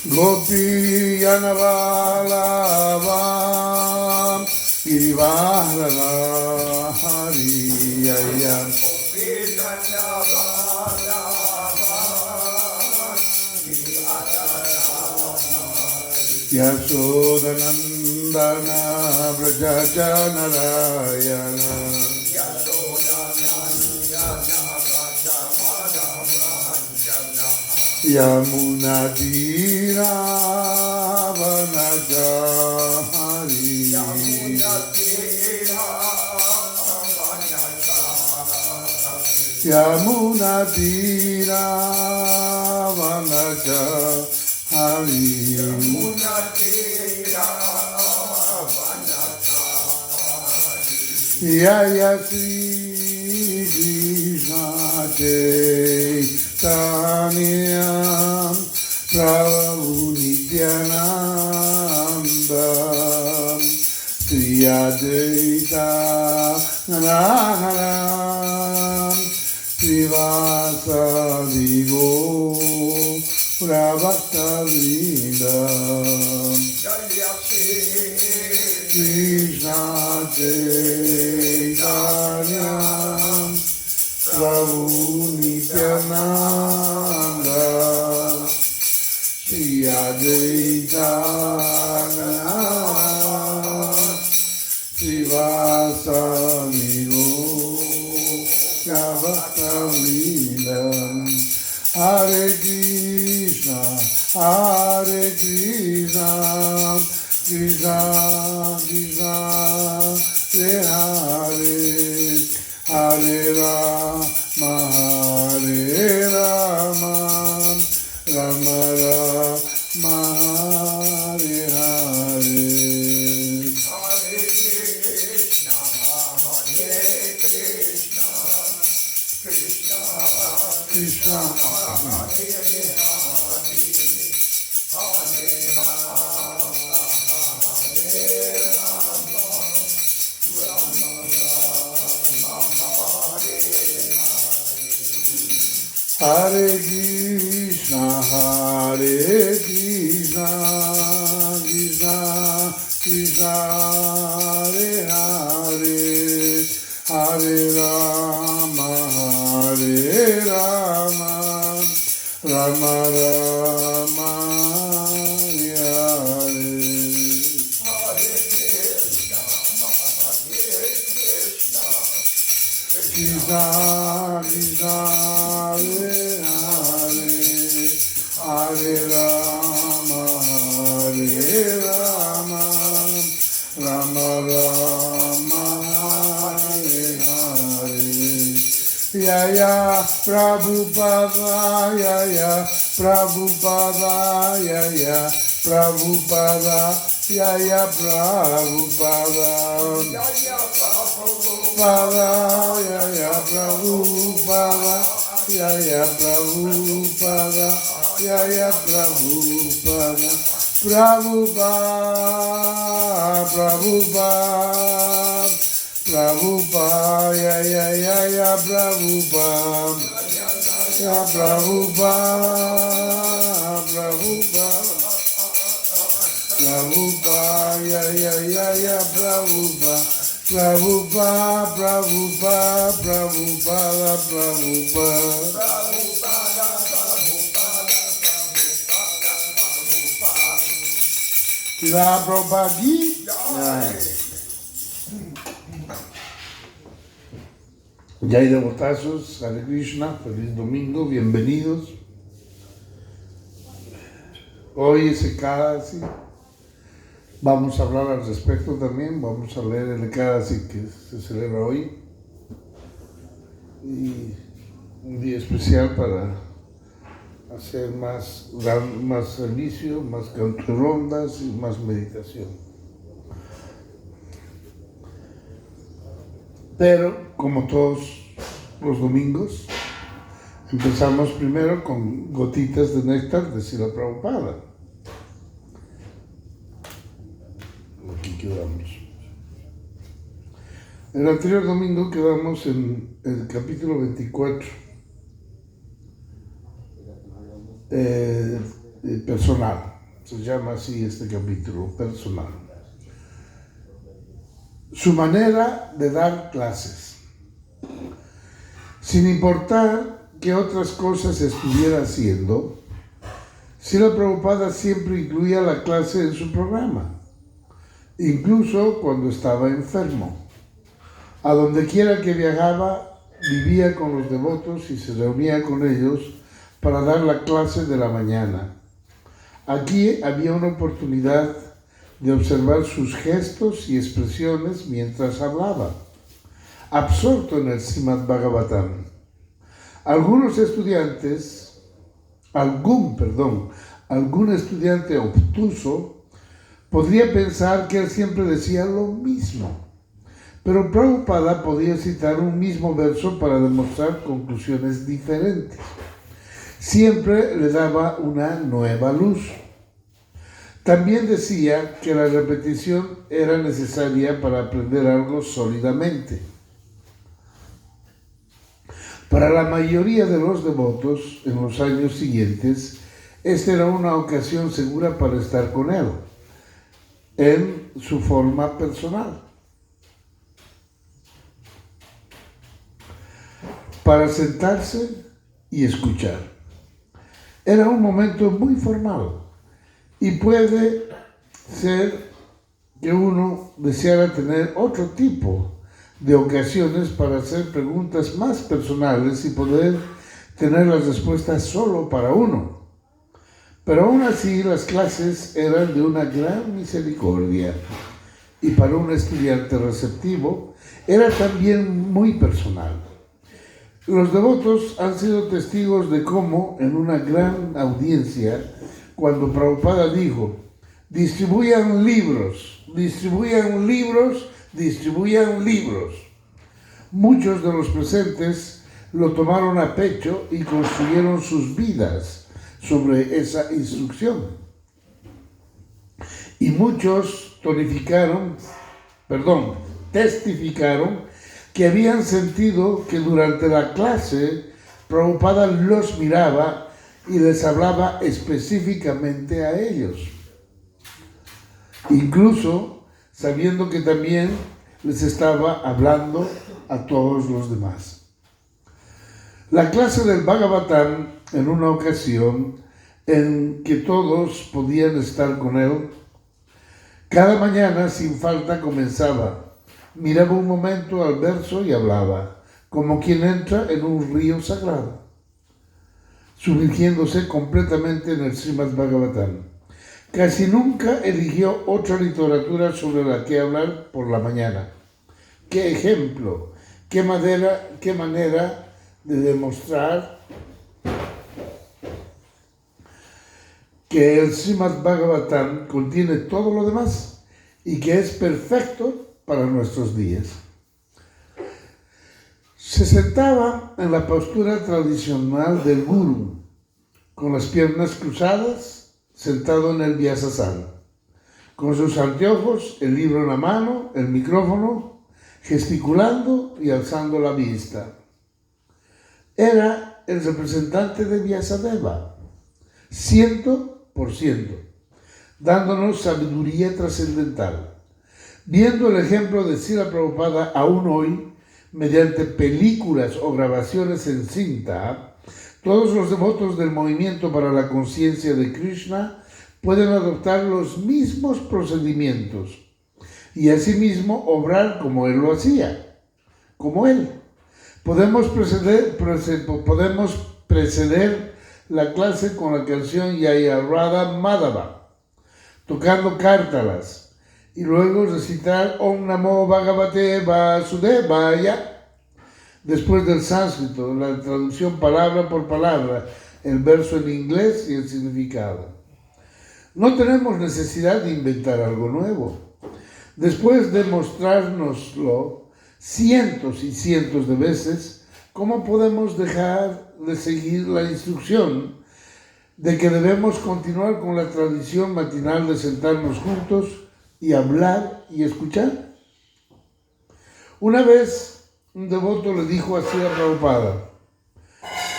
Gopi Yanavalavam Girivardhara Hariyaya Yashodanandana Vrajajanarayana Yamunatira Vanajari Yamunatira Vanajari Yaya Sri Krishna Chaitanya Prabhu Nityananda Sri Advaita Gadadhara Srivasadi Gaura Bhaktavrinda Krishna Chaitanya Prabhu Nityananda Sri Advaita Srivasadi Gaura Bhaktavrinda Hare Krishna Hare Krishna Krishna Krishna Hare Hare Rama Hare Rama Rama Rama Hare Hare Hare Krishna Krishna Krishna Hare Krishna, Hare Krishna, Krishna Krishna, Hare Hare, Hare Rama, Hare Rama, Rama Rama, Hare Hare. Hare Krishna, Hare Krishna, Krishna Krishna. Hare Rama, Hare Rama, Rama Rama, Hare Hare. Yaya Prabhupada, Yaya Prabhupada, Yaya Prabhupada, Yaya Prabhupada, Yaya Prabhupada, Yaya Prabhupada, Yaya Prabhupada, Yaya Prabhupada, Prabhupada, Prabhupada, Prabhupada, Yaya Prabhupada, Yaya Prabhupada, Prabhupada, Prabhupada, Yaya Prabhupada, Prabhupada, Prabhupada, Prabhupada, Prabhupada. La Prabhupada. Ya hay devotazos, Hare Krishna, feliz domingo, bienvenidos. Hoy es Ekadasi, vamos a hablar al respecto también, vamos a leer el Ekadasi que se celebra hoy. Y un día especial para hacer dar más servicio, más canturondas y más meditación. Pero, como todos los domingos, empezamos primero con gotitas de néctar de Srila Prabhupada. Aquí quedamos. El anterior domingo quedamos en el capítulo 24. eh, personal. Se llama así este capítulo, personal. Su manera de dar clases. Sin importar qué otras cosas estuviera haciendo, Srila Prabhupada siempre incluía la clase en su programa, incluso cuando estaba enfermo. A donde quiera que viajaba, vivía con los devotos y se reunía con ellos para dar la clase de la mañana. Aquí había una oportunidad de observar sus gestos y expresiones mientras hablaba, absorto en el Srimad Bhagavatam. Algún estudiante obtuso podría pensar que él siempre decía lo mismo, pero Prabhupada podía citar un mismo verso para demostrar conclusiones diferentes. Siempre le daba una nueva luz. También decía que la repetición era necesaria para aprender algo sólidamente. Para la mayoría de los devotos en los años siguientes, esta era una ocasión segura para estar con él, en su forma personal. Para sentarse y escuchar. Era un momento muy formal y puede ser que uno deseara tener otro tipo de ocasiones para hacer preguntas más personales y poder tener las respuestas solo para uno. Pero aún así las clases eran de una gran misericordia y para un estudiante receptivo era también muy personal. Los devotos han sido testigos de cómo en una gran audiencia, cuando Prabhupada dijo, distribuyan libros, distribuyan libros, distribuyan libros. Muchos de los presentes lo tomaron a pecho y construyeron sus vidas sobre esa instrucción. Y muchos testificaron que habían sentido que durante la clase Prabhupada los miraba y les hablaba específicamente a ellos, incluso sabiendo que también les estaba hablando a todos los demás. La clase del Bhagavatam, en una ocasión en que todos podían estar con él, cada mañana sin falta comenzaba. Miraba un momento al verso y hablaba, como quien entra en un río sagrado, sumergiéndose completamente en el Srimad Bhagavatam. Casi nunca eligió otra literatura sobre la que hablar por la mañana. ¡Qué ejemplo! ¡Qué manera de demostrar que el Srimad Bhagavatam contiene todo lo demás y que es perfecto para nuestros días! Se sentaba en la postura tradicional del gurú, con las piernas cruzadas, sentado en el Vyasasana, con sus anteojos, el libro en la mano, el micrófono, gesticulando y alzando la vista. Era el representante de Vyasadeva, 100%, dándonos sabiduría trascendental. Viendo el ejemplo de Srila Prabhupada aún hoy, mediante películas o grabaciones en cinta, todos los devotos del movimiento para la conciencia de Krishna pueden adoptar los mismos procedimientos y asimismo obrar como él lo hacía, como él. Podemos preceder la clase con la canción Yaya Radha Madhava, tocando cártalas, y luego recitar Om Namo Bhagavate Vasudevaya. Después del sánscrito, la traducción palabra por palabra, el verso en inglés y el significado. No tenemos necesidad de inventar algo nuevo. Después de mostrárnoslo cientos y cientos de veces, ¿cómo podemos dejar de seguir la instrucción de que debemos continuar con la tradición matinal de sentarnos juntos y hablar y escuchar? Una vez un devoto le dijo a Srila Prabhupada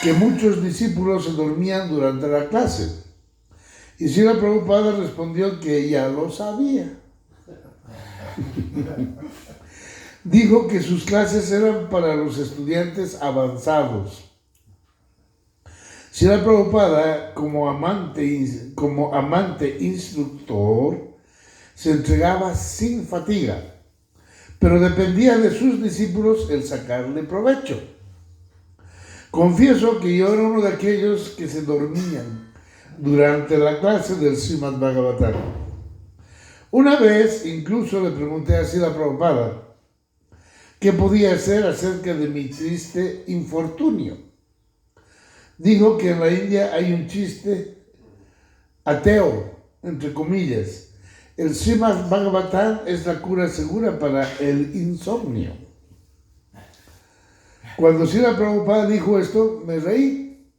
que muchos discípulos se dormían durante la clase. Y Srila Prabhupada respondió que ya lo sabía. Dijo que sus clases eran para los estudiantes avanzados. Srila Prabhupada, como amante instructor, se entregaba sin fatiga, pero dependía de sus discípulos el sacarle provecho. Confieso que yo era uno de aquellos que se dormían durante la clase del Srimad Bhagavatam. Una vez incluso le pregunté a Srila Prabhupada qué podía hacer acerca de mi triste infortunio. Dijo que en la India hay un chiste ateo, entre comillas. El Srimad Bhagavatam es la cura segura para el insomnio. Cuando Srila Prabhupada dijo esto, me reí,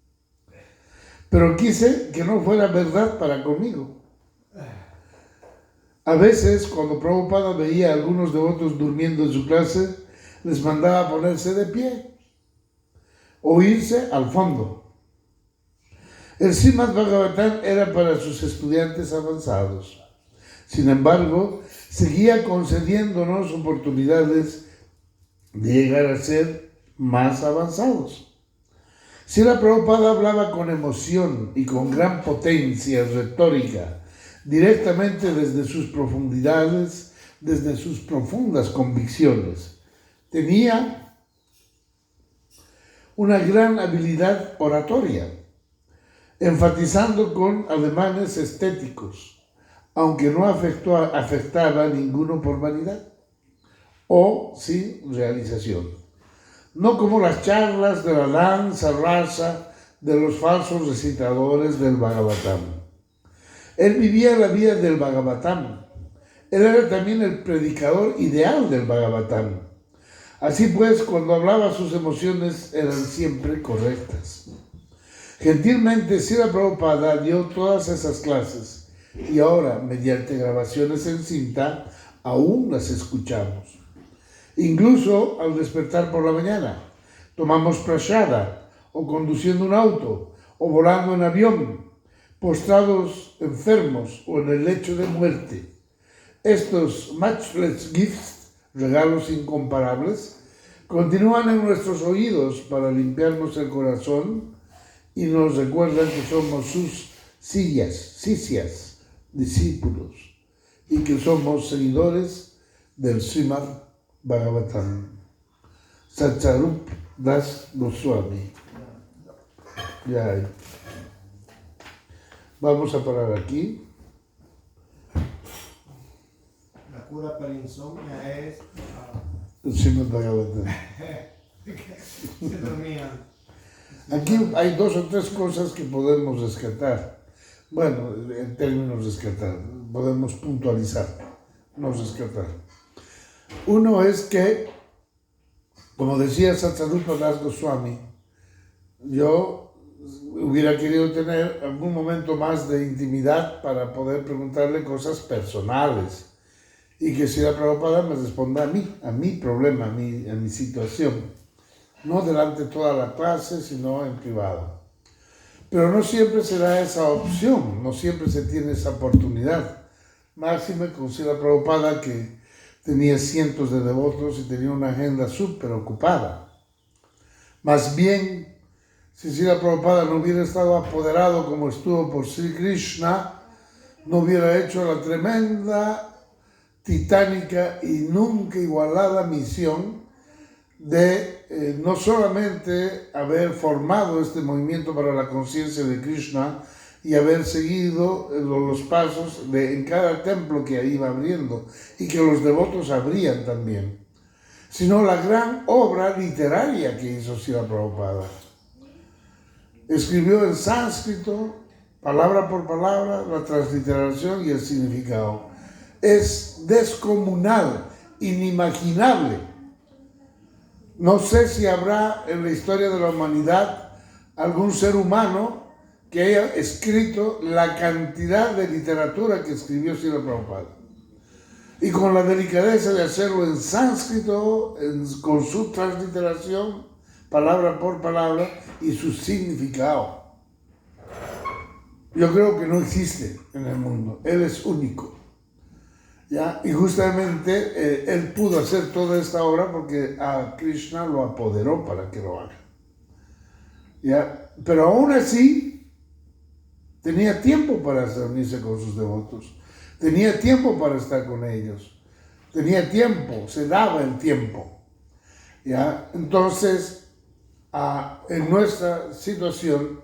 pero quise que no fuera verdad para conmigo. A veces, cuando Prabhupada veía a algunos devotos durmiendo en su clase, les mandaba ponerse de pie o irse al fondo. El Srimad Bhagavatam era para sus estudiantes avanzados. Sin embargo, seguía concediéndonos oportunidades de llegar a ser más avanzados. Srila Prabhupada hablaba con emoción y con gran potencia retórica, directamente desde sus profundidades, desde sus profundas convicciones. Tenía una gran habilidad oratoria, enfatizando con ademanes estéticos, aunque no afectaba ninguno por vanidad o sin realización. No como las charlas de la danza rasa de los falsos recitadores del Bhagavatam. Él vivía la vida del Bhagavatam. Él era también el predicador ideal del Bhagavatam. Así pues, cuando hablaba, sus emociones eran siempre correctas. Gentilmente, Srila Prabhupada dio todas esas clases y ahora, mediante grabaciones en cinta, aún las escuchamos. Incluso al despertar por la mañana, tomamos prasada, o conduciendo un auto, o volando en avión, postrados enfermos o en el lecho de muerte. Estos matchless gifts, regalos incomparables, continúan en nuestros oídos para limpiarnos el corazón y nos recuerdan que somos sus sisyas, discípulos, y que somos seguidores del Srimad Bhagavatam. Satsarup Das Goswami. Ya. Vamos a parar aquí. La cura para insomnia es El Srimad Bhagavatam. se dormían. Aquí hay dos o tres cosas que podemos rescatar. Bueno, en términos rescatar, podemos puntualizar, no rescatar. Uno es que, como decía Satsarupa Das Goswami, yo hubiera querido tener algún momento más de intimidad para poder preguntarle cosas personales y que Srila Prabhupada me responda a mi problema, a mi situación, no delante de toda la clase, sino en privado. Pero no siempre se da esa opción, no siempre se tiene esa oportunidad. Máxime con Srila Prabhupada, que tenía cientos de devotos y tenía una agenda súper ocupada. Más bien, si Srila Prabhupada no hubiera estado apoderado como estuvo por Sri Krishna, no hubiera hecho la tremenda, titánica y nunca igualada misión de no solamente haber formado este movimiento para la conciencia de Krishna y haber seguido los pasos en cada templo que iba abriendo y que los devotos abrían también, sino la gran obra literaria que hizo Srila Prabhupada. Escribió en sánscrito, palabra por palabra, la transliteración y el significado. Es descomunal, inimaginable. No sé si habrá en la historia de la humanidad algún ser humano que haya escrito la cantidad de literatura que escribió Srila Prabhupada. Y con la delicadeza de hacerlo en sánscrito, con su transliteración, palabra por palabra y su significado. Yo creo que no existe en el mundo. Él es único. ¿Ya? Y justamente él pudo hacer toda esta obra porque a Krishna lo apoderó para que lo haga. ¿Ya? Pero aún así tenía tiempo para reunirse con sus devotos. Tenía tiempo para estar con ellos. Tenía tiempo, se daba el tiempo. ¿Ya? Entonces, en nuestra situación,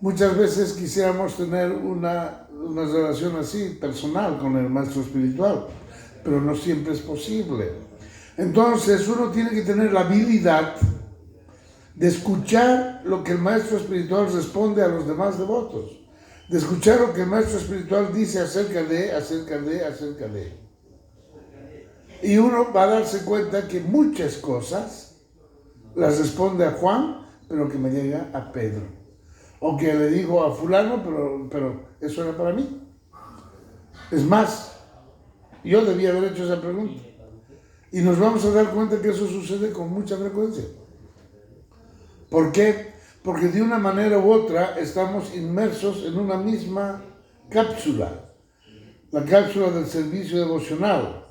muchas veces quisiéramos tener una relación así, personal, con el maestro espiritual, pero no siempre es posible. Entonces, uno tiene que tener la habilidad de escuchar lo que el maestro espiritual responde a los demás devotos, de escuchar lo que el maestro espiritual dice acerca de. Y uno va a darse cuenta que muchas cosas las responde a Juan, pero que me llega a Pedro. O que le digo a fulano, pero eso era para mí. Es más, yo debía haber hecho esa pregunta. Y nos vamos a dar cuenta que eso sucede con mucha frecuencia. ¿Por qué? Porque de una manera u otra estamos inmersos en una misma cápsula. La cápsula del servicio devocional.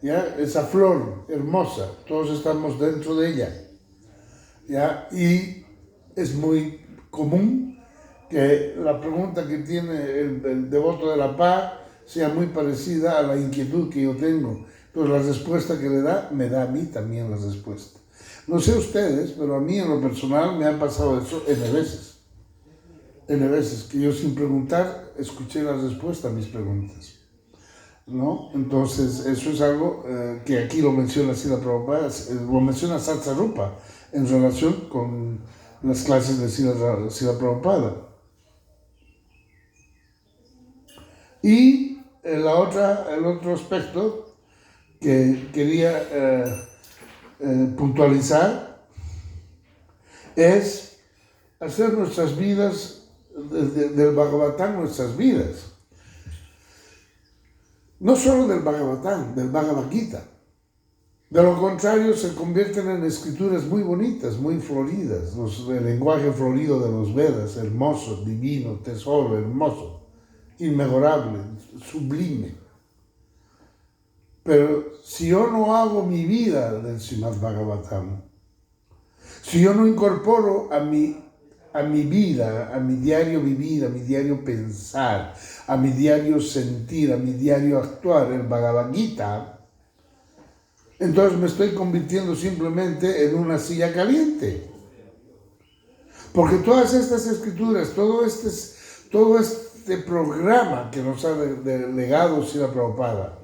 ¿Ya? Esa flor hermosa, todos estamos dentro de ella. ¿Ya? Y es muy común que la pregunta que tiene el devoto de la paz sea muy parecida a la inquietud que yo tengo. Entonces la respuesta que le da, me da a mí también la respuesta. No sé ustedes, pero a mí en lo personal me ha pasado eso N veces. N veces, que yo sin preguntar escuché la respuesta a mis preguntas. ¿No? Entonces, eso es algo que aquí lo menciona Srila Prabhupada, lo menciona Satsarupa en relación con las clases de Srila Prabhupada. Y el otro aspecto que quería puntualizar es hacer nuestras vidas, del Bhagavatam, nuestras vidas. No solo del Bhagavatam, del Bhagavad Gita. De lo contrario, se convierten en escrituras muy bonitas, muy floridas. El lenguaje florido de los Vedas, hermoso, divino, tesoro, hermoso, inmejorable, sublime. Pero si yo no hago mi vida del Srimad Bhagavatam, si yo no incorporo a mi vida, a mi diario vivir, a mi diario pensar, a mi diario sentir, a mi diario actuar, el Bhagavad Gita, entonces me estoy convirtiendo simplemente en una silla caliente. Porque todas estas escrituras, todo este programa que nos ha legado Srila Prabhupada,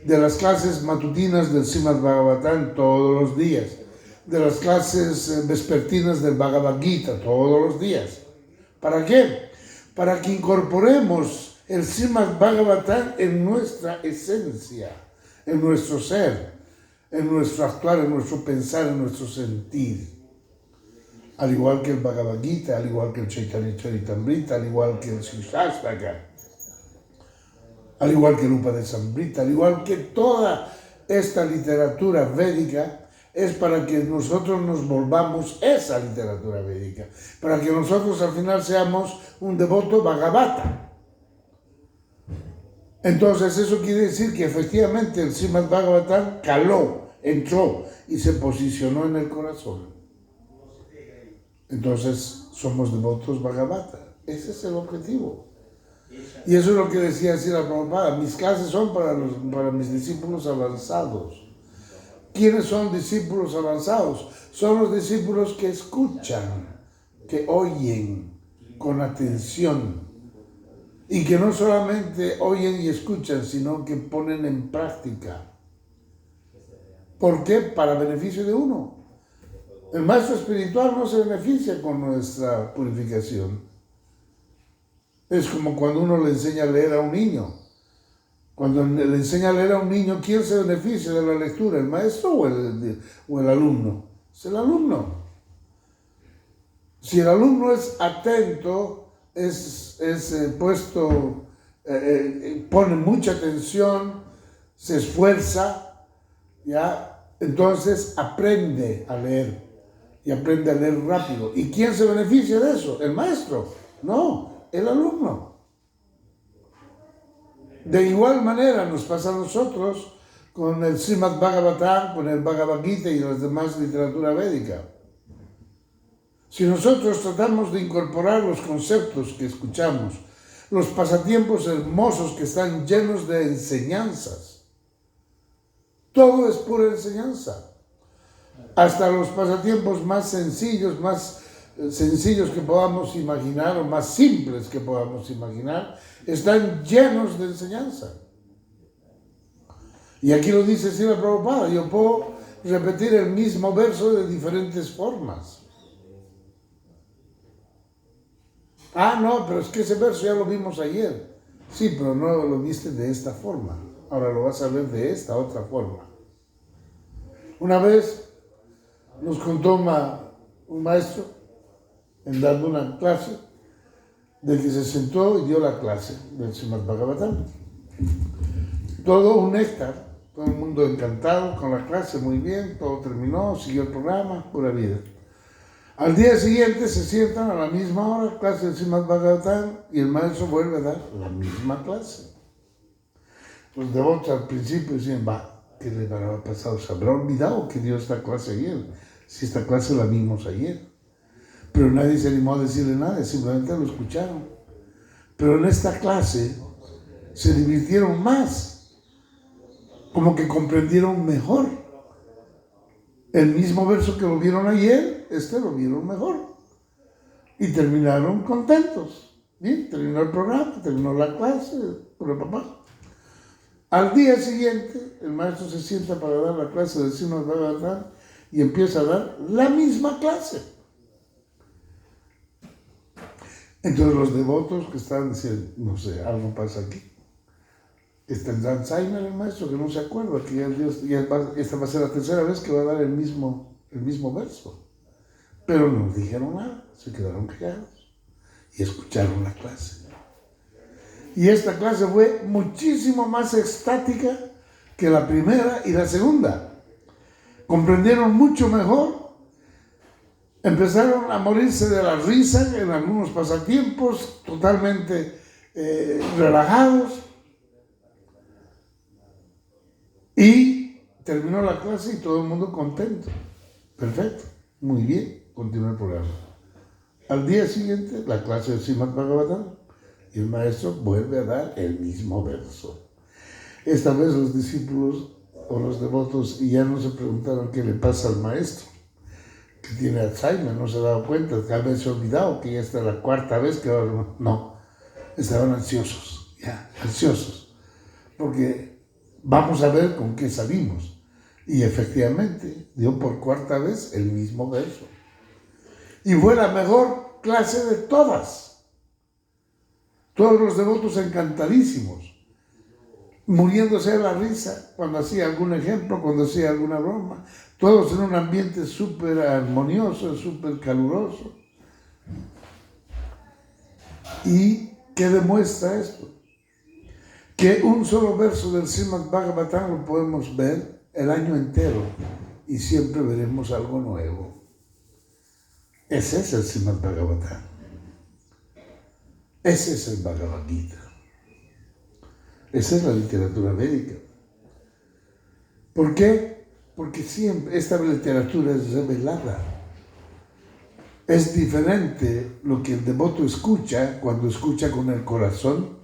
de las clases matutinas del Srimad Bhagavatam todos los días, de las clases vespertinas del Bhagavad Gita todos los días. ¿Para qué? Para que incorporemos el Srimad Bhagavatam en nuestra esencia, en nuestro ser, en nuestro actuar, en nuestro pensar, en nuestro sentir. Al igual que el Bhagavad Gita, al igual que el Chaitanya Charitamrita, al igual que el Shastaka, al igual que el Upadesamrita, al igual que toda esta literatura védica, es para que nosotros nos volvamos esa literatura védica, para que nosotros al final seamos un devoto Bhagavata. Entonces eso quiere decir que efectivamente el Srimad Bhagavatam caló, entró y se posicionó en el corazón. Entonces somos devotos Bhagavata. Ese es el objetivo. Y eso es lo que decía Srila Prabhupada. Mis clases son para mis discípulos avanzados. ¿Quiénes son discípulos avanzados? Son los discípulos que escuchan, que oyen con atención y que no solamente oyen y escuchan, sino que ponen en práctica. ¿Por qué? Para beneficio de uno. El maestro espiritual no se beneficia con nuestra purificación. Es como cuando uno le enseña a leer a un niño. Cuando le enseña a leer a un niño, ¿quién se beneficia de la lectura? ¿El maestro o el alumno? Es el alumno. Si el alumno es atento, pone mucha atención, se esfuerza, ¿ya? Entonces aprende a leer. y aprende a leer rápido. ¿Y quién se beneficia de eso? ¿El maestro? No, el alumno. De igual manera nos pasa a nosotros con el Srimad Bhagavatam, con el Bhagavad Gita y las demás literatura védica. Si nosotros tratamos de incorporar los conceptos que escuchamos, los pasatiempos hermosos que están llenos de enseñanzas, todo es pura enseñanza. Hasta los pasatiempos más sencillos que podamos imaginar, o más simples que podamos imaginar, están llenos de enseñanza. Y aquí lo dice Srila Prabhupada, yo puedo repetir el mismo verso de diferentes formas. Ah, no, pero es que ese verso ya lo vimos ayer. Sí, pero no lo viste de esta forma. Ahora lo vas a ver de esta otra forma. Una vez nos contó un maestro, en dando una clase, de que se sentó y dio la clase del Srimad Bhagavatam. Todo un néctar, todo el mundo encantado con la clase, muy bien, todo terminó, siguió el programa, pura vida. Al día siguiente se sientan a la misma hora, clase del Srimad Bhagavatam, y el maestro vuelve a dar la misma clase. Los devotos al principio decían, ¿qué le habrá pasado? ¿Se habrá olvidado que dio esta clase ayer? Si esta clase la vimos ayer. Pero nadie se animó a decirle nada, simplemente lo escucharon. Pero en esta clase se divirtieron más, como que comprendieron mejor. El mismo verso que lo vieron ayer, lo vieron mejor. Y terminaron contentos. Bien, terminó el programa, terminó la clase, por el papá. Al día siguiente, el maestro se sienta para dar la clase de Srimad Bhagavatam y empieza a dar la misma clase. Entonces los devotos que estaban diciendo, no sé, algo pasa aquí. ¿Tendrá Alzheimer el maestro que no se acuerda? Que esta va a ser la tercera vez que va a dar el mismo verso. Pero no dijeron nada, se quedaron callados y escucharon la clase. Y esta clase fue muchísimo más extática que la primera y la segunda. Comprendieron mucho mejor. Empezaron a morirse de la risa en algunos pasatiempos, totalmente relajados. Y terminó la clase y todo el mundo contento. Perfecto, muy bien, continuó el programa. Al día siguiente, la clase de Srimad Bhagavatam, y el maestro vuelve a dar el mismo verso. Esta vez los discípulos o los devotos ya no se preguntaron qué le pasa al maestro, que tiene Alzheimer, no se ha dado cuenta, tal vez se ha olvidado que ya esta es la cuarta vez que va. No, estaban ansiosos, porque vamos a ver con qué salimos. Y efectivamente dio por cuarta vez el mismo verso. Y fue la mejor clase de todas. Todos los devotos encantadísimos, muriéndose de la risa cuando hacía algún ejemplo, cuando hacía alguna broma, todos en un ambiente súper armonioso, súper caluroso. ¿Y qué demuestra esto? Que un solo verso del Srimad Bhagavatam lo podemos ver el año entero y siempre veremos algo nuevo. Ese es el Srimad Bhagavatam. Ese es el Bhagavad Gita. Esa es la literatura védica. ¿Por qué? Porque siempre esta literatura es revelada. Es diferente lo que el devoto escucha cuando escucha con el corazón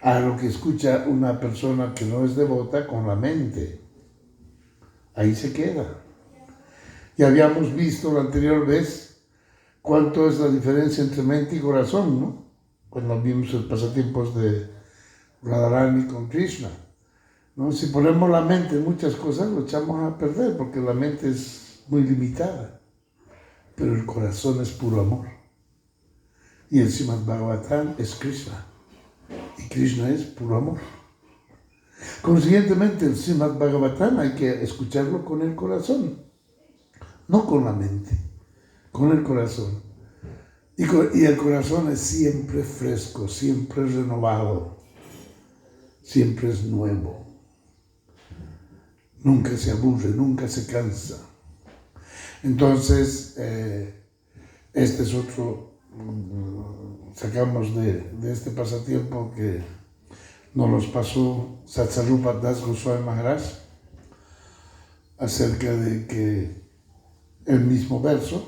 a lo que escucha una persona que no es devota con la mente. Ahí se queda. Ya habíamos visto la anterior vez cuánto es la diferencia entre mente y corazón, ¿no? Cuando vimos los pasatiempos de Radharani con Krishna, ¿no? Si ponemos la mente en muchas cosas, lo echamos a perder, porque la mente es muy limitada, pero el corazón es puro amor. Y el Srimad Bhagavatam es Krishna, y Krishna es puro amor. Consiguientemente, el Srimad Bhagavatam hay que escucharlo con el corazón, no con la mente, con el corazón. Y el corazón es siempre fresco, siempre renovado, siempre es nuevo. Nunca se aburre, nunca se cansa. Entonces, este es otro, sacamos de este pasatiempo que nos los pasó Satsarupa Das Goswami Maharaj, acerca de que el mismo verso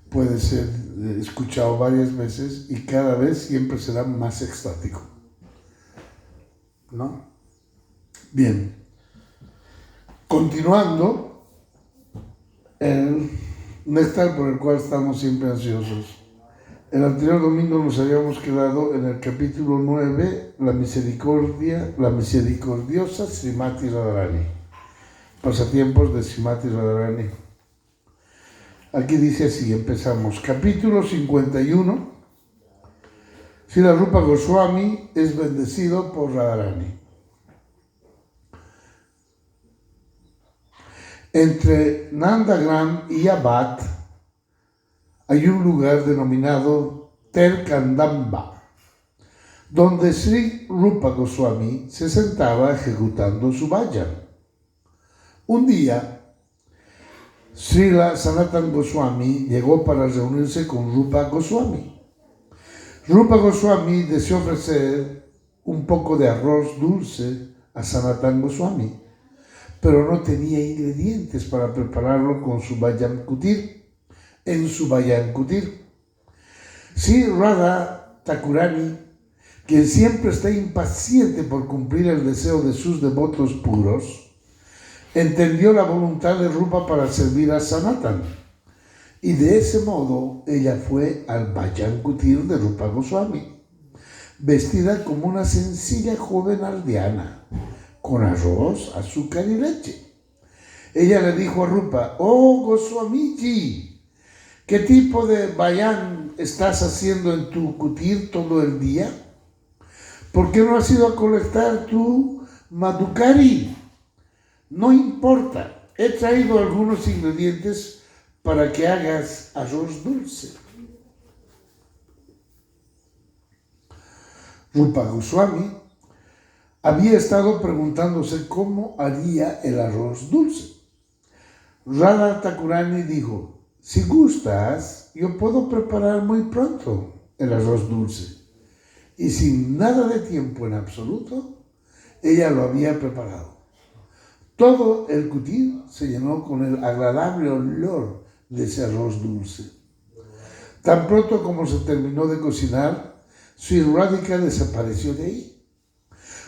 puede ser escuchado varias veces y cada vez siempre será más extático, ¿no? Bien, continuando, el néctar por el cual estamos siempre ansiosos. El anterior domingo nos habíamos quedado en el capítulo 9, la misericordiosa Srimati Radharani, pasatiempos de Srimati Radharani. Aquí dice así, empezamos, capítulo 51, Srila Rupa Goswami es bendecido por Radharani. Entre Nandagram y Abad hay un lugar denominado Terkandamba, donde Sri Rupa Goswami se sentaba ejecutando su vayan. Un día, Srila Sanatan Goswami llegó para reunirse con Rupa Goswami. Rupa Goswami deseó ofrecer un poco de arroz dulce a Sanatan Goswami, pero no tenía ingredientes para prepararlo con su Vayan Kutir, en su Vayan Kutir. Sri Radha Thakurani, quien siempre está impaciente por cumplir el deseo de sus devotos puros, entendió la voluntad de Rupa para servir a Sanatan, y de ese modo ella fue al Vayan Kutir de Rupa Goswami, vestida como una sencilla joven aldeana, con arroz, azúcar y leche. Ella le dijo a Rupa, «Oh Goswamiji, ¿qué tipo de vayan estás haciendo en tu kutir todo el día? ¿Por qué no has ido a colectar tu madhukari? No importa, he traído algunos ingredientes para que hagas arroz dulce». Rupa Goswami había estado preguntándose cómo haría el arroz dulce. Radha Thakurani dijo, «Si gustas, yo puedo preparar muy pronto el arroz dulce». Y sin nada de tiempo en absoluto, ella lo había preparado. Todo el kutir se llenó con el agradable olor de ese arroz dulce. Tan pronto como se terminó de cocinar, Sri Radhika desapareció de ahí.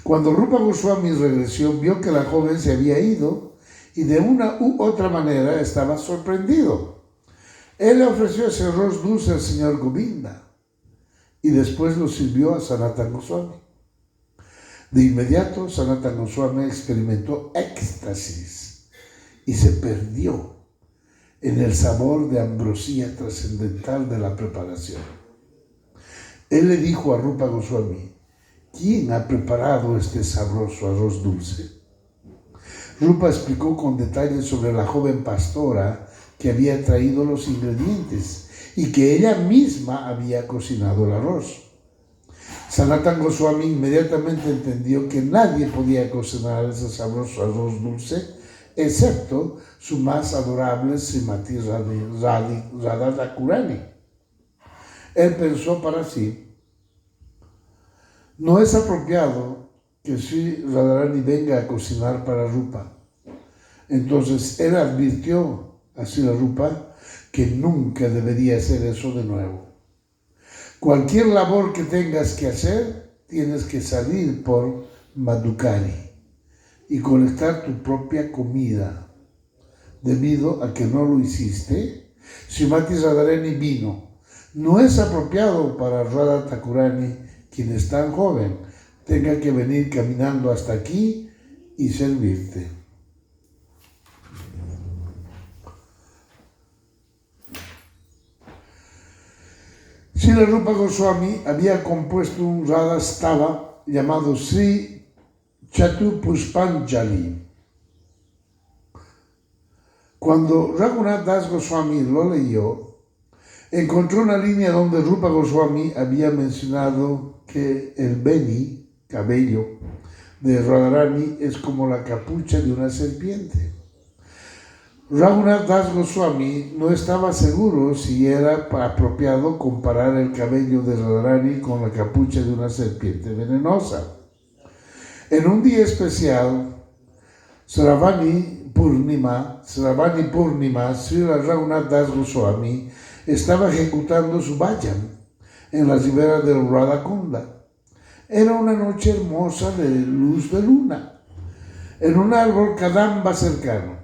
Cuando Rupa Goswami regresó, vio que la joven se había ido y de una u otra manera estaba sorprendido. Él le ofreció ese arroz dulce al señor Govinda y después lo sirvió a Sanatan Goswami. De inmediato, Sanatan Goswami experimentó éxtasis y se perdió en el sabor de ambrosía trascendental de la preparación. Él le dijo a Rupa Goswami, ¿quién ha preparado este sabroso arroz dulce? Rupa explicó con detalles sobre la joven pastora que había traído los ingredientes y que ella misma había cocinado el arroz. Sanatan Goswami inmediatamente entendió que nadie podía cocinar ese sabroso arroz dulce excepto su más adorable Srimati Radha Thakurani. Él pensó para sí, no es apropiado que Sri Radharani venga a cocinar para Rupa. Entonces él advirtió a Sri Rupa que nunca debería hacer eso de nuevo. Cualquier labor que tengas que hacer, tienes que salir por madhukari y colectar tu propia comida. Debido a que no lo hiciste, Srimati Radharani vino. No es apropiado para Radha Thakurani, quien es tan joven, tenga que venir caminando hasta aquí y servirte. Srila Rupa Goswami había compuesto un Radha Stava llamado Sri Chatupuspanjali. Cuando Raghunath Das Goswami lo leyó, encontró una línea donde Rupa Goswami había mencionado que el beni, cabello, de Radharani es como la capucha de una serpiente. Raghunath Das Goswami no estaba seguro si era apropiado comparar el cabello de Radharani con la capucha de una serpiente venenosa. En un día especial, Shravani Purnima, Srila Raghunath Das Goswami estaba ejecutando su bhajan en la ribera del Radhakunda. Era una noche hermosa de luz de luna, en un árbol kadamba cercano.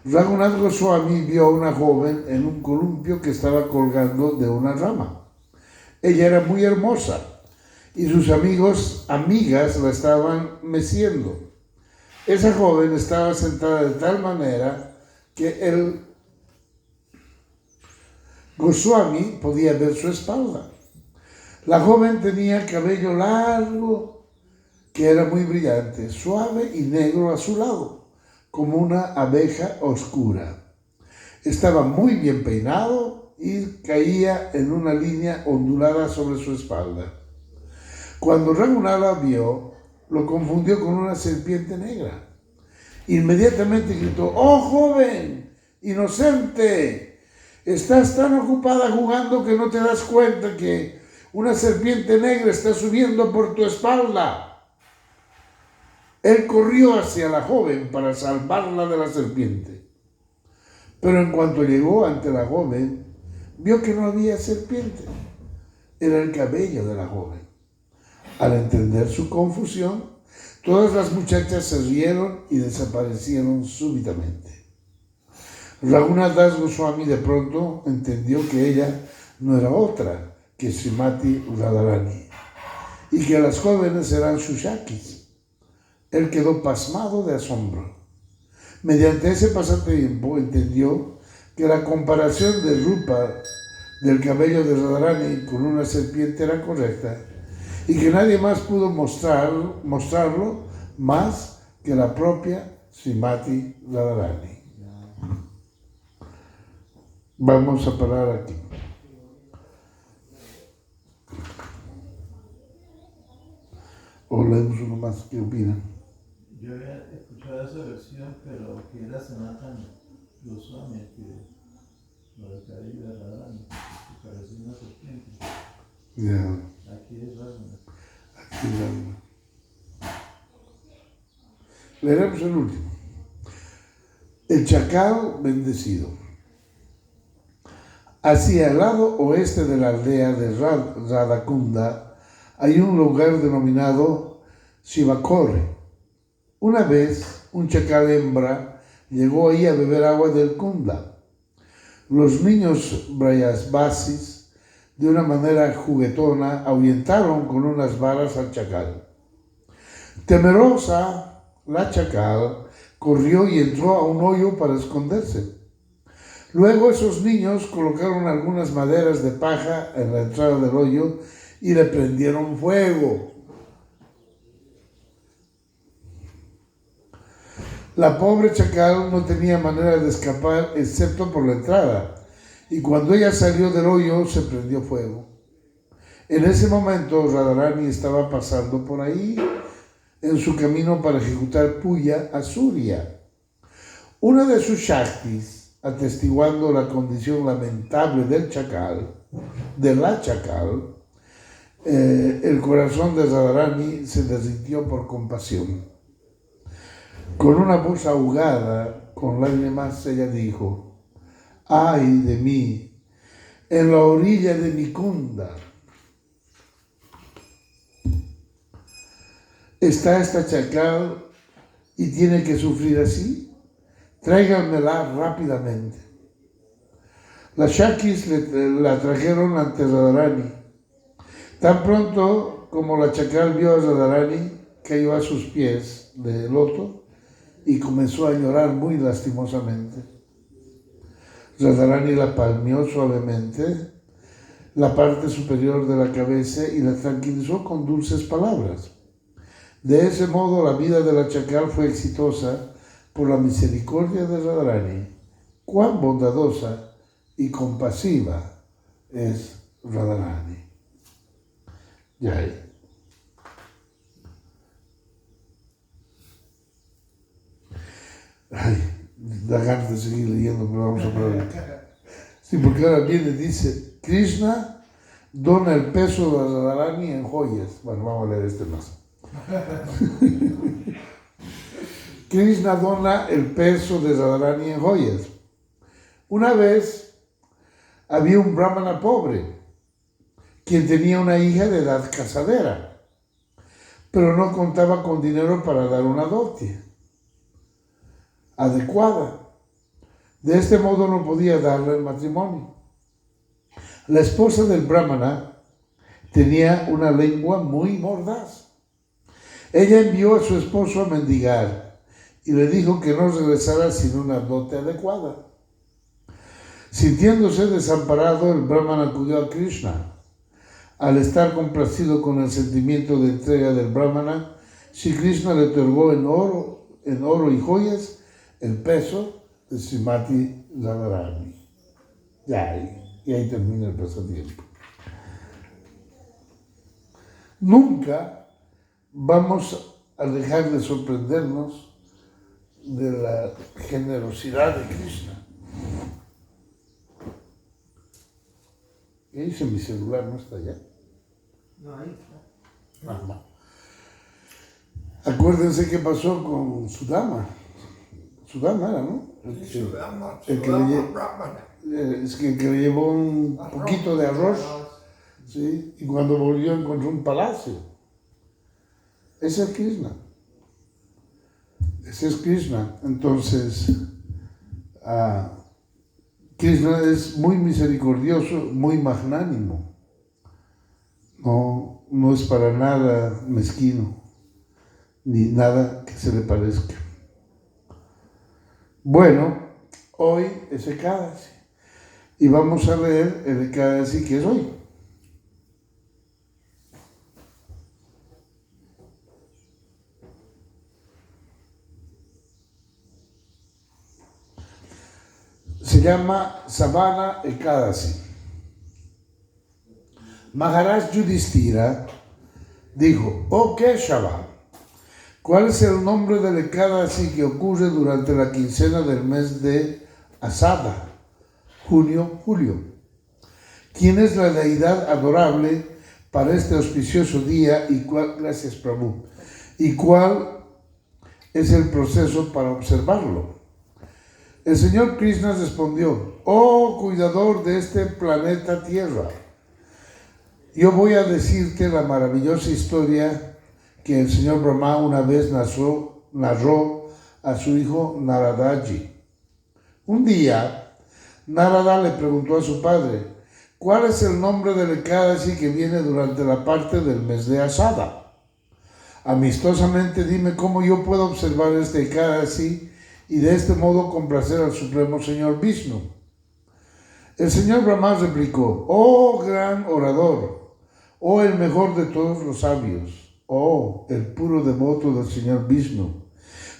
Raghunath Goswami vio a una joven en un columpio que estaba colgando de una rama. Ella era muy hermosa y sus amigas la estaban meciendo. Esa joven estaba sentada de tal manera que el Goswami podía ver su espalda. La joven tenía cabello largo que era muy brillante, suave y negro azulado, como una abeja oscura. Estaba muy bien peinado y caía en una línea ondulada sobre su espalda. Cuando Raghunath la vio, lo confundió con una serpiente negra. Inmediatamente gritó: ¡Oh, joven, inocente! Estás tan ocupada jugando que no te das cuenta que una serpiente negra está subiendo por tu espalda. Él corrió hacia la joven para salvarla de la serpiente. Pero en cuanto llegó ante la joven, vio que no había serpiente. Era el cabello de la joven. Al entender su confusión, todas las muchachas se rieron y desaparecieron súbitamente. Raghunath Das Goswami de pronto entendió que ella no era otra que Srimati Radharani y que las jóvenes eran sus Shakis. Él quedó pasmado de asombro. Mediante ese pasatiempo entendió que la comparación de Rupa del cabello de Radharani con una serpiente era correcta y que nadie más pudo mostrarlo más que la propia Srimati Radharani. Vamos a parar aquí. O leemos uno más, ¿qué opinan? Yo había escuchado esa versión, pero que era Sanatana Goswami, que lo del cabello de Radharani, que parecía una serpiente. Yeah. Aquí es Raghunath. Aquí Raghunath. Leeremos el último. El chacal bendecido. Hacia el lado oeste de la aldea de Radhakunda hay un lugar denominado Shivakore. Una vez, un chacal hembra llegó ahí a beber agua del Kunda. Los niños Brayasvasis, de una manera juguetona, ahuyentaron con unas varas al chacal. Temerosa, la chacal corrió y entró a un hoyo para esconderse. Luego esos niños colocaron algunas maderas de paja en la entrada del hoyo y le prendieron fuego. La pobre chacal no tenía manera de escapar excepto por la entrada, y cuando ella salió del hoyo se prendió fuego. En ese momento Radharani estaba pasando por ahí en su camino para ejecutar Puya a Surya. Una de sus Shaktis, atestiguando la condición lamentable del chacal, de la chacal, el corazón de Radharani se derritió por compasión. Con una voz ahogada, con lágrimas, ella dijo: ¡ay de mí! En la orilla de mi Kunda está esta chacal y tiene que sufrir así. Tráiganmela rápidamente. Las Shakis la trajeron ante Radharani. Tan pronto como la chacal vio a Radharani, cayó a sus pies de loto y comenzó a llorar muy lastimosamente. Radharani la palmeó suavemente la parte superior de la cabeza y la tranquilizó con dulces palabras. De ese modo la vida de la chacal fue exitosa por la misericordia de Radharani. Cuán bondadosa y compasiva es Radharani. Jai. Ay, da ganas de seguir leyendo, pero vamos a parar. Sí, porque ahora viene y dice, Krishna dona el peso de Radharani en joyas. Bueno, vamos a leer este más. Krishna dona el peso de Radharani en joyas. Una vez había un brahmana pobre quien tenía una hija de edad casadera, pero no contaba con dinero para dar una dote adecuada. De este modo no podía darle el matrimonio. La esposa del brahmana tenía una lengua muy mordaz. Ella envió a su esposo a mendigar y le dijo que no regresara sin una dote adecuada. Sintiéndose desamparado, el brahmana acudió a Krishna. Al estar complacido con el sentimiento de entrega del brahmana, Sri Krishna le otorgó en oro y joyas el peso de Srimati Radharani. Y ahí termina el pasatiempo. Nunca vamos a dejar de sorprendernos de la generosidad de Krishna. ¿Qué dice mi celular? ¿No está allá? No, ahí está. Acuérdense qué pasó con Sudama. Sudama era, ¿no? El que le llevó un poquito de arroz, ¿sí? Y cuando volvió encontró un palacio. Ese es Krishna. Ese es Krishna. Entonces, Krishna es muy misericordioso, muy magnánimo. No es para nada mezquino, ni nada que se le parezca. Bueno, hoy es Ekadasi y vamos a leer el Ekadasi que es hoy. Se llama Savana Ekadasi. Maharaj Yudhishthira dijo, oh Keshava, ¿cuál es el nombre del Ekadasi que ocurre durante la quincena del mes de Asada, junio-julio? ¿Quién es la deidad adorable para este auspicioso día y gracias Prabhu? ¿Y cuál es el proceso para observarlo? El señor Krishna respondió, oh cuidador de este planeta Tierra, yo voy a decirte la maravillosa historia que el señor Brahma una vez narró a su hijo Naradaji. Un día, Narada le preguntó a su padre, ¿cuál es el nombre del Ekadasi que viene durante la parte del mes de Asada? Amistosamente dime cómo yo puedo observar este Ekadasi y de este modo complacer al Supremo Señor Vishnu. El señor Brahma replicó, oh gran orador, oh el mejor de todos los sabios, oh el puro devoto del señor Vishnu.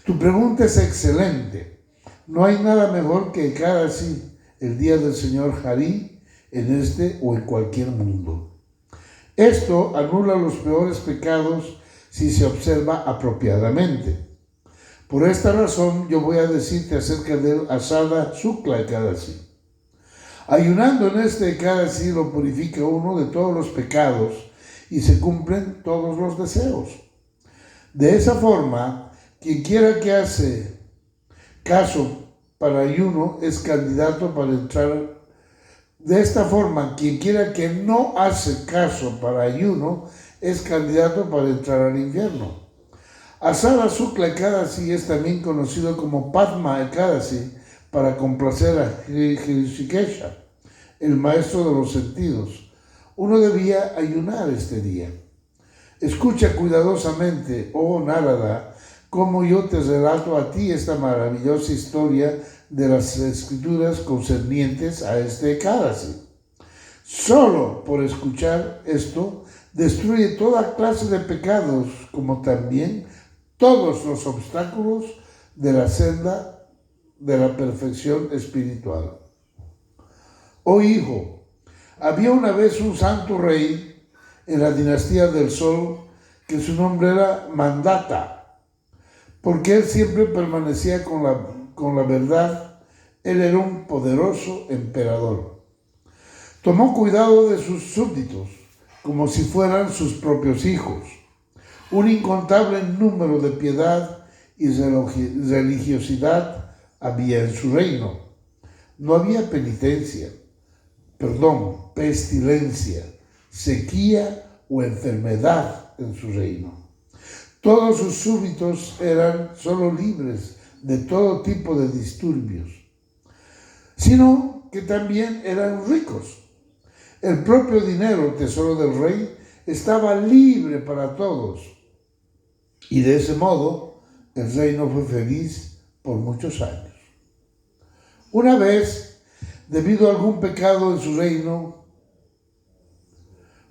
Tu pregunta es excelente. No hay nada mejor que Ekadasi, el día del señor Hari, en este o en cualquier mundo. Esto anula los peores pecados si se observa apropiadamente. Por esta razón yo voy a decirte acerca del Asada Shukla Ekadasi. Ayunando en este Ekadasi lo purifica uno de todos los pecados y se cumplen todos los deseos. De esa forma, quien quiera que hace caso para ayuno es candidato para entrar. De esta forma, quien quiera que no hace caso para ayuno es candidato para entrar al infierno. Asada Shukla Ekadasi es también conocido como Padma Ekadasi para complacer a Hrishikesha, el maestro de los sentidos. Uno debía ayunar este día. Escucha cuidadosamente, oh Narada, cómo yo te relato a ti esta maravillosa historia de las escrituras concernientes a este Ekadasi. Solo por escuchar esto, destruye toda clase de pecados, como también todos los obstáculos de la senda de la perfección espiritual. Oh hijo, había una vez un santo rey en la dinastía del Sol que su nombre era Mandata, porque él siempre permanecía con la con la verdad, él era un poderoso emperador. Tomó cuidado de sus súbditos, como si fueran sus propios hijos. Un incontable número de piedad y religiosidad había en su reino. No había pestilencia, sequía o enfermedad en su reino. Todos sus súbditos eran solo libres de todo tipo de disturbios, sino que también eran ricos. El propio dinero, tesoro del rey, estaba libre para todos. Y de ese modo, el reino fue feliz por muchos años. Una vez, debido a algún pecado en su reino,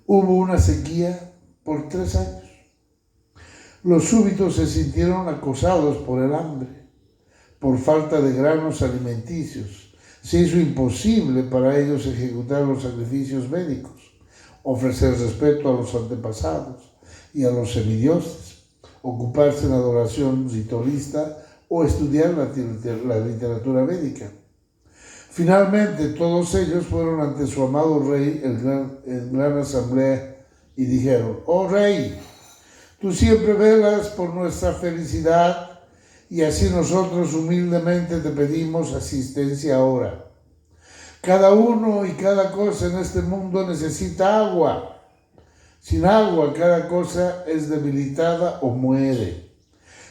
hubo una sequía por 3 años. Los súbditos se sintieron acosados por el hambre, por falta de granos alimenticios. Se hizo imposible para ellos ejecutar los sacrificios médicos, ofrecer respeto a los antepasados y a los semidioses, ocuparse en adoración ritualista o estudiar la literatura védica. Finalmente, todos ellos fueron ante su amado rey en gran asamblea y dijeron: «Oh rey, tú siempre velas por nuestra felicidad y así nosotros humildemente te pedimos asistencia ahora. Cada uno y cada cosa en este mundo necesita agua. Sin agua, cada cosa es debilitada o muere.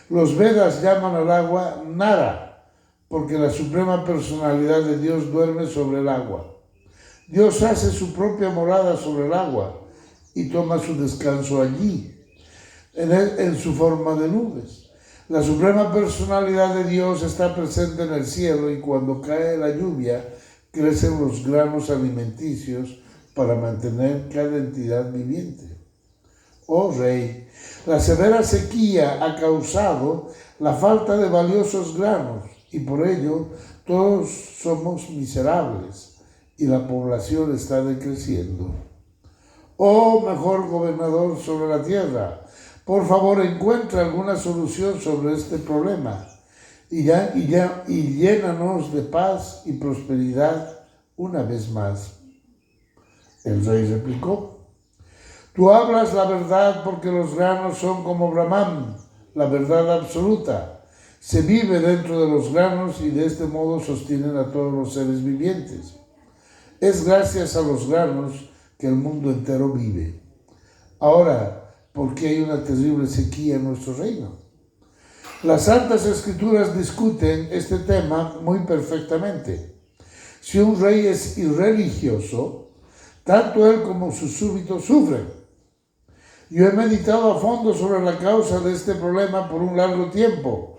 Los Vedas llaman al agua Nara, porque la suprema personalidad de Dios duerme sobre el agua. Dios hace su propia morada sobre el agua y toma su descanso allí, en su forma de nubes. La suprema personalidad de Dios está presente en el cielo y cuando cae la lluvia, crecen los granos alimenticios para mantener cada entidad viviente. Oh rey, la severa sequía ha causado la falta de valiosos granos y por ello todos somos miserables y la población está decreciendo. Oh mejor gobernador sobre la tierra, por favor encuentra alguna solución sobre este problema y llénanos de paz y prosperidad una vez más». El rey replicó: «Tú hablas la verdad porque los granos son como Brahman, la verdad absoluta. Se vive dentro de los granos y de este modo sostienen a todos los seres vivientes. Es gracias a los granos que el mundo entero vive. Ahora, ¿por qué hay una terrible sequía en nuestro reino?». Las Santas Escrituras discuten este tema muy perfectamente. Si un rey es irreligioso, tanto él como sus súbditos sufren. Yo he meditado a fondo sobre la causa de este problema por un largo tiempo,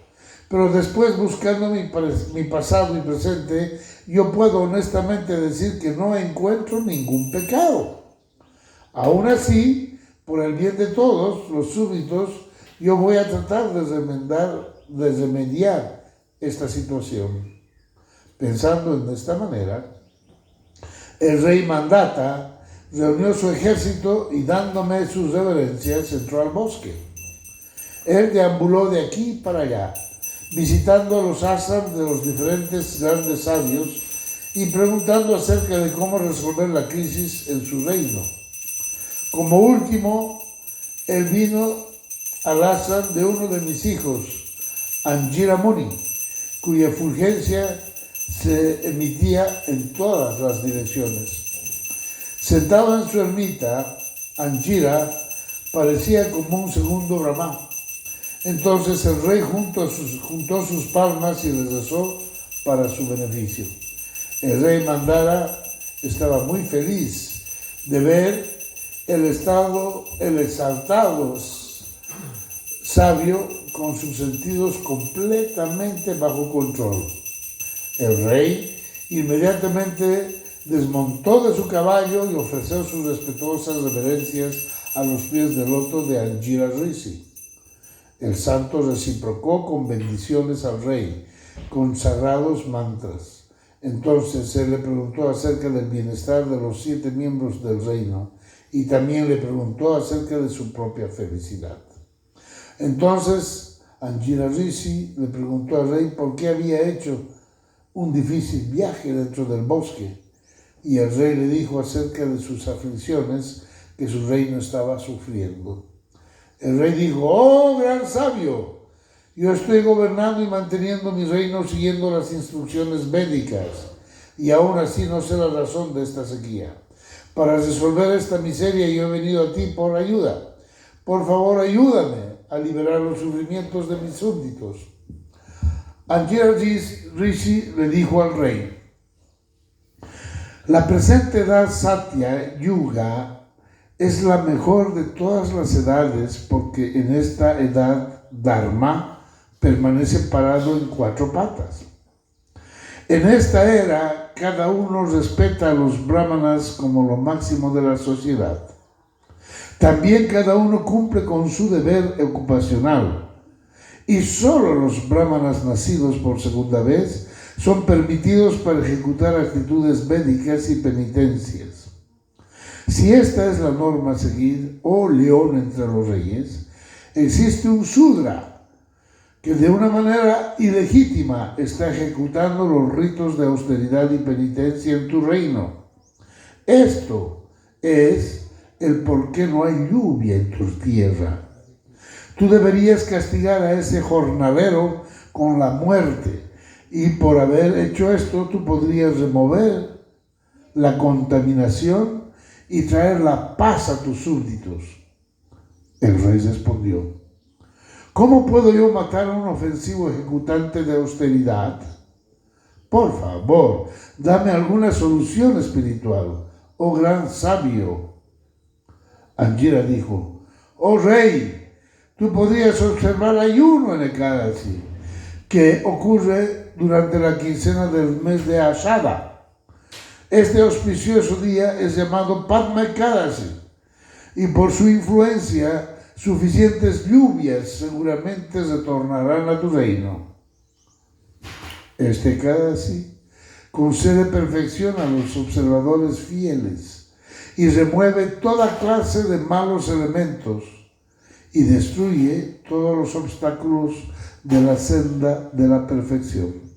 pero después, buscando mi pasado y presente, yo puedo honestamente decir que no encuentro ningún pecado. Aún así, por el bien de todos los súbditos, yo voy a tratar de remediar esta situación. Pensando en esta manera, el rey Mandata reunió su ejército y dándome sus reverencias entró al bosque. Él deambuló de aquí para allá, visitando a los ashrams de los diferentes grandes sabios y preguntando acerca de cómo resolver la crisis en su reino. Como último, él vino al ashram de uno de mis hijos, Angira Muni, cuya fulgencia se emitía en todas las direcciones. Sentado en su ermita, Angira parecía como un segundo Brahma. Entonces el rey juntó sus palmas y les rezó para su beneficio. El rey Mandara estaba muy feliz de ver el exaltado sabio con sus sentidos completamente bajo control. El rey inmediatamente desmontó de su caballo y ofreció sus respetuosas reverencias a los pies del loto de Angira Rishi. El santo reciprocó con bendiciones al rey, con sagrados mantras. Entonces él le preguntó acerca del bienestar de los 7 miembros del reino y también le preguntó acerca de su propia felicidad. Entonces Angira Rishi le preguntó al rey por qué había hecho un difícil viaje dentro del bosque, y el rey le dijo acerca de sus aflicciones que su reino estaba sufriendo. El rey dijo: «Oh, gran sabio, yo estoy gobernando y manteniendo mi reino siguiendo las instrucciones védicas, y aún así no sé la razón de esta sequía. Para resolver esta miseria yo he venido a ti por ayuda. Por favor, ayúdame a liberar los sufrimientos de mis súbditos». Angira Rishi le dijo al rey: «La presente edad Satya Yuga es la mejor de todas las edades, porque en esta edad Dharma permanece parado en 4 patas. En esta era, cada uno respeta a los brahmanas como lo máximo de la sociedad. También cada uno cumple con su deber ocupacional, y solo los brahmanas nacidos por segunda vez son permitidos para ejecutar actitudes védicas y penitencias. Si esta es la norma a seguir, oh león entre los reyes, existe un Shudra que de una manera ilegítima está ejecutando los ritos de austeridad y penitencia en tu reino. Esto es el por qué no hay lluvia en tu tierra. Tú deberías castigar a ese jornalero con la muerte, y por haber hecho esto tú podrías remover la contaminación y traer la paz a tus súbditos». El rey respondió: «¿Cómo puedo yo matar a un ofensivo ejecutante de austeridad? Por favor, dame alguna solución espiritual, oh gran sabio». Angira dijo: «Oh rey, tú podrías observar ayuno en Ekadasi, que ocurre durante la quincena del mes de Ashada. Este auspicioso día es llamado Padma Ekadasi, y por su influencia suficientes lluvias seguramente retornarán a tu reino. Este Ekadasi concede perfección a los observadores fieles y remueve toda clase de malos elementos y destruye todos los obstáculos de la senda de la perfección.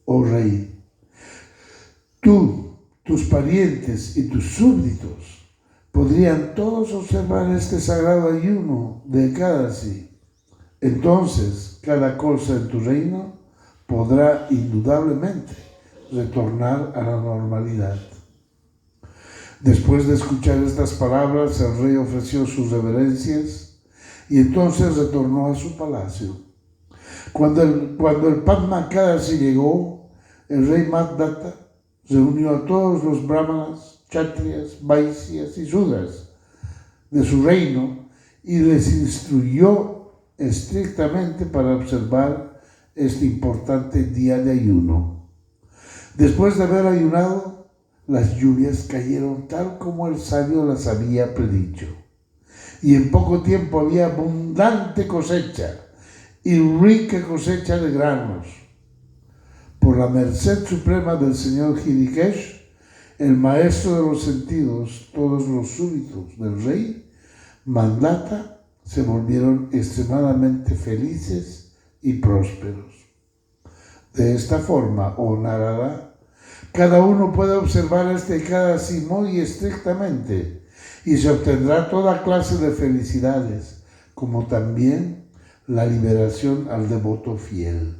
Oh rey, tú, tus parientes y tus súbditos podrían todos observar este sagrado ayuno de Ekadasi. Entonces, cada cosa en tu reino podrá indudablemente retornar a la normalidad». Después de escuchar estas palabras, el rey ofreció sus reverencias y entonces retornó a su palacio. Cuando el Padma Ekadasi llegó, el rey Maddatta reunió a todos los brahmanas, kshatriyas, vaisyas y sudras de su reino y les instruyó estrictamente para observar este importante día de ayuno. Después de haber ayunado, las lluvias cayeron tal como el sabio las había predicho, y en poco tiempo había abundante cosecha y rica cosecha de granos. Por la merced suprema del señor Hridikesh, el maestro de los sentidos, todos los súbditos del rey Maddatta se volvieron extremadamente felices y prósperos. De esta forma, oh Narada, cada uno puede observar este Ekadasi muy estrictamente y se obtendrá toda clase de felicidades, como también la liberación al devoto fiel.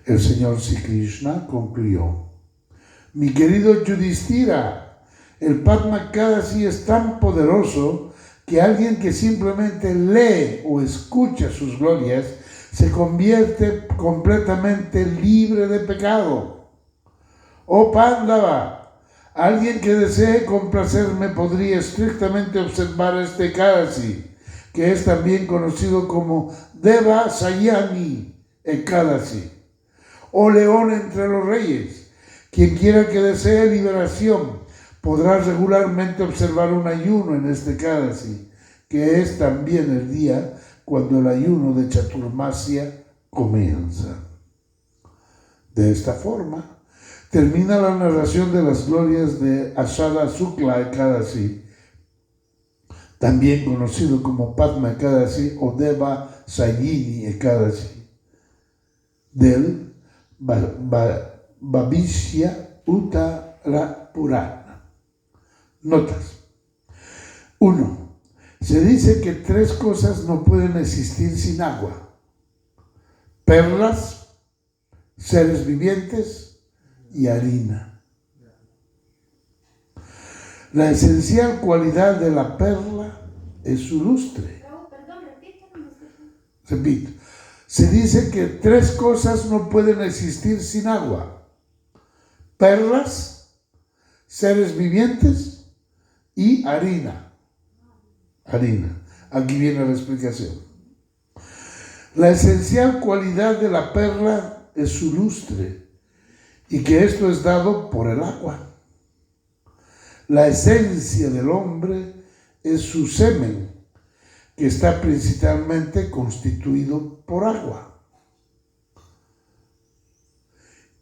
El señor Sri Krishna concluyó: «Mi querido Yudhishthira, el Padma Ekadasi es tan poderoso que alguien que simplemente lee o escucha sus glorias se convierte completamente libre de pecado. Oh Pándava, alguien que desee complacerme podría estrictamente observar este Ekadasi, que es también conocido como Deva Sayani Ekadasi. Oh león entre los reyes, quien quiera que desee liberación podrá regularmente observar un ayuno en este Ekadasi, que es también el día cuando el ayuno de Chaturmasya comienza». De esta forma, termina la narración de las glorias de Ashada Sukla Ekadasi. también conocido como Padma Ekadasi o Deva Sayini Ekadasi, del Bhavishya Uttara Purana. Notas. 1. Se dice que 3 cosas no pueden existir sin agua: perlas, seres vivientes y harina. La esencial cualidad de la perla es su lustre. Repito, se dice que 3 cosas no pueden existir sin agua: perlas, seres vivientes y harina. Harina. Aquí viene la explicación. La esencial cualidad de la perla es su lustre, y que esto es dado por el agua. La esencia del hombre es su semen, que está principalmente constituido por agua.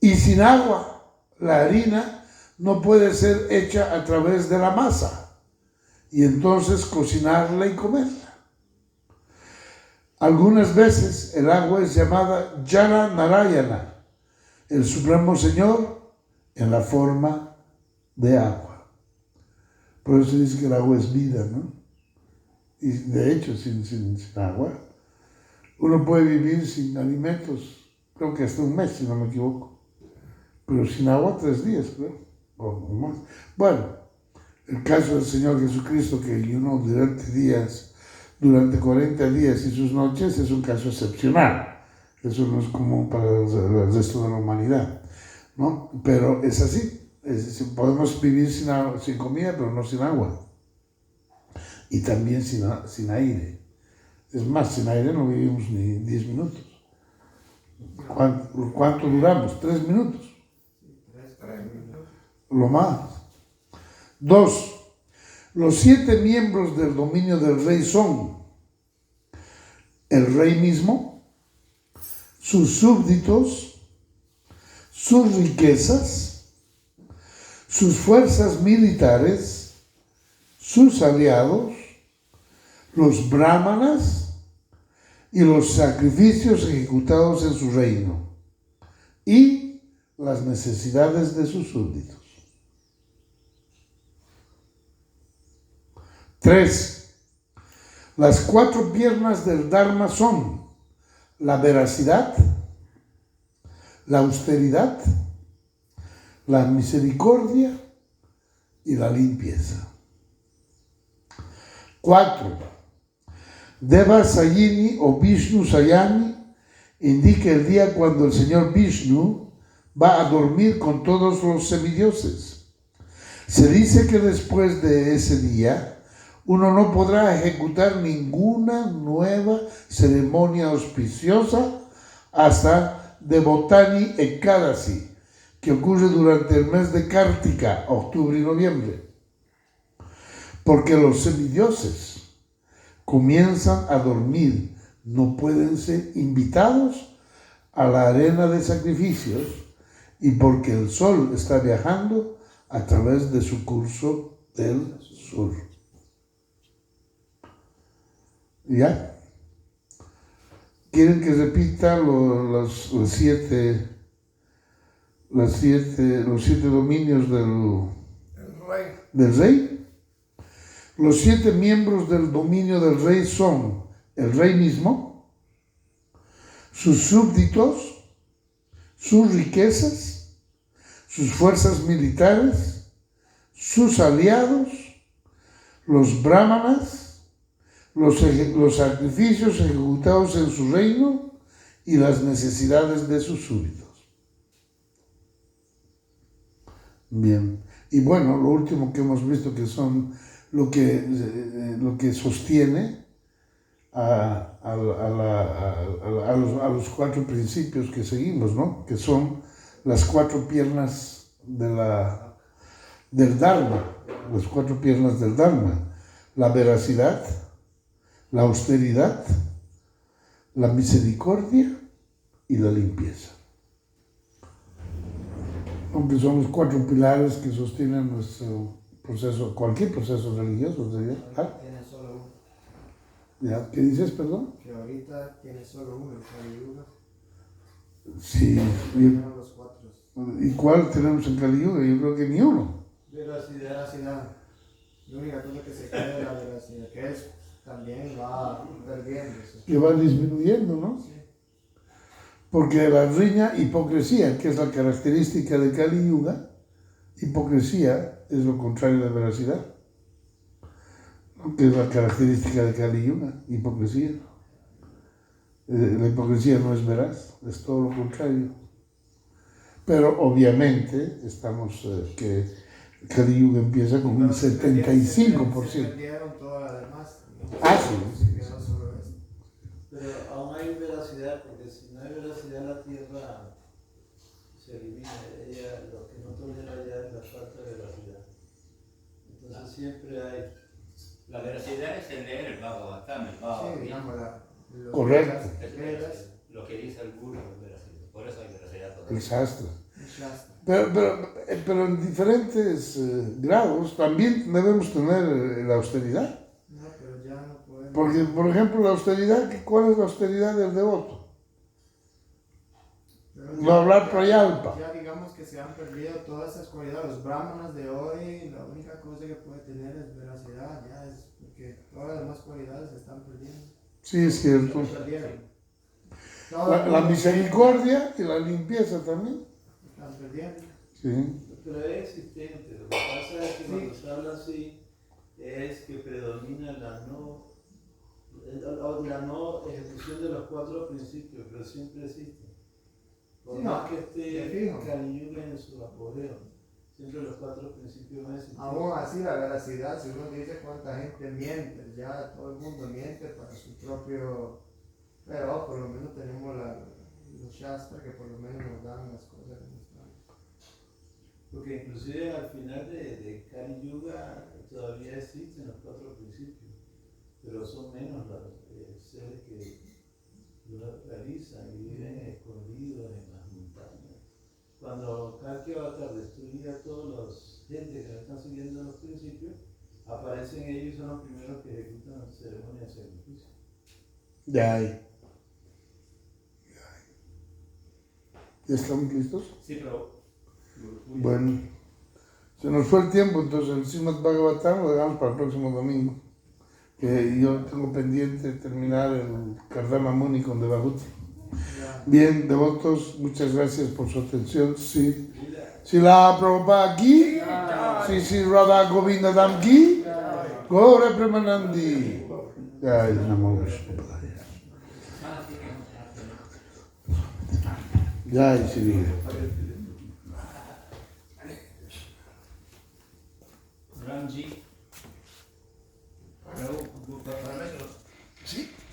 Y sin agua, la harina no puede ser hecha a través de la masa, y entonces cocinarla y comerla. Algunas veces el agua es llamada Jana Narayana, el Supremo Señor, en la forma de agua. Por eso dice que el agua es vida, ¿no? Y de hecho, sin agua, uno puede vivir sin alimentos, creo que hasta un mes, si no me equivoco. Pero sin agua 3 días, creo, o más. Bueno, el caso del Señor Jesucristo, que ayunó durante 40 días y sus noches, es un caso excepcional. Eso no es común para el resto de la humanidad, ¿no? Pero es así. Podemos vivir sin comida, pero no sin agua. Y también sin aire. Es más, sin aire no vivimos ni 10 minutos. ¿Cuánto duramos? 3 minutos. 3 minutos. Lo más. 2. Los 7 miembros del dominio del rey son el rey mismo, sus súbditos, sus riquezas, sus fuerzas militares, sus aliados, los brahmanas y los sacrificios ejecutados en su reino, y las necesidades de sus súbditos. 3. Las 4 piernas del Dharma son la veracidad, la austeridad, la misericordia y la limpieza. 4. Deva Sayini o Vishnu Sayani indica el día cuando el Señor Vishnu va a dormir con todos los semidioses. Se dice que después de ese día uno no podrá ejecutar ninguna nueva ceremonia auspiciosa hasta Devotani Ekadasi, que ocurre durante el mes de Kartika, octubre y noviembre, porque los semidioses comienzan a dormir, no pueden ser invitados a la arena de sacrificios, y porque el sol está viajando a través de su curso del sur. ¿Ya? ¿Quieren que repita los 7 dominios del rey? Los 7 miembros del dominio del rey son el rey mismo, sus súbditos, sus riquezas, sus fuerzas militares, sus aliados, los brahmanas, los sacrificios ejecutados en su reino y las necesidades de sus súbditos. Bien, y bueno, lo último que hemos visto que son lo que sostiene a los 4 principios que seguimos, ¿no? Que son las 4 piernas del Dharma, las 4 piernas del Dharma: la veracidad, la austeridad, la misericordia y la limpieza. Aunque son los 4 pilares que sostienen proceso, cualquier proceso religioso. Ahorita tiene solo uno. ¿Ya? ¿Qué dices, perdón? Que ahorita tiene solo uno, el Kali Yuga. Sí. Tenemos los cuatro. ¿Y cuál tenemos en Kali Yuga? Yo creo que ni uno. Veracidad. La única cosa que se queda es la veracidad, que es también va perdiéndose. Que va disminuyendo, ¿no? Sí. Porque la riña, hipocresía, que es la característica de Kali Yuga, hipocresía es lo contrario de veracidad. ¿No? Que es la característica de Kali Yuga, hipocresía. La hipocresía no es veraz, es todo lo contrario. Pero obviamente estamos que Kali Yuga empieza con un 75%. Se perdieron todas las demás. Sí. Se quedó solo esto. Pero aún hay veracidad, porque si no hay veracidad la tierra se elimina. Ella, lo que no tolera ya es la falta de veracidad. Entonces siempre hay. La veracidad es el leer el Bhagavatam, el Bhagavad Sí, Gita. digamos, los Correcto. Es veracidad. Lo que dice el Guru es veracidad. Por eso hay veracidad todavía. El Shastra. Shastra. Pero en diferentes grados también debemos tener la austeridad. No, pero ya no podemos. Porque, por ejemplo, la austeridad, ¿cuál es la austeridad del devoto? Pero No hablar prayalpa. Ya digamos que se han perdido todas esas cualidades. Los brahmanas de hoy, la única cosa que puede tener es veracidad, ya es porque todas las demás cualidades se están perdiendo. Sí, es cierto. Se perdieron. La misericordia y la limpieza también. Están perdiendo. Sí. Pero es existente. Lo que pasa es que cuando se habla así, es que predomina la no ejecución de los cuatro principios, pero siempre existe. Por Sí, más no, que de esté fijo. Kali Yuga en su apogeo, siempre los cuatro principios van a existir. Aún así, la veracidad, si uno dice cuánta gente miente, ya todo el mundo miente para su propio. Pero por lo menos tenemos los Shastra que por lo menos nos dan las cosas que nos dan. Porque inclusive al final de Kali Yuga todavía existen los cuatro principios, pero son menos los seres que lo realizan y viven escondidos en las montañas. Cuando Kalki Avatar destruye a todos los gente que no están siguiendo los principios, aparecen ellos y son los primeros que ejecutan ceremonias de sacrificio. Ya hay. ¿Ya estamos listos? Sí, pero. Bueno, se nos fue el tiempo, entonces el Srimad Bhagavatam lo dejamos para el próximo domingo. Que yo tengo pendiente terminar el Kardama Muni con Devahuti. Bien, devotos, muchas gracias por su atención. Sí. Srila Prabhupada aquí, sí, Radha Govinda Dam ki, Gaura Premanandi. Jai Namo Vishnupadaya. Jai Shri. Ramji. Sí.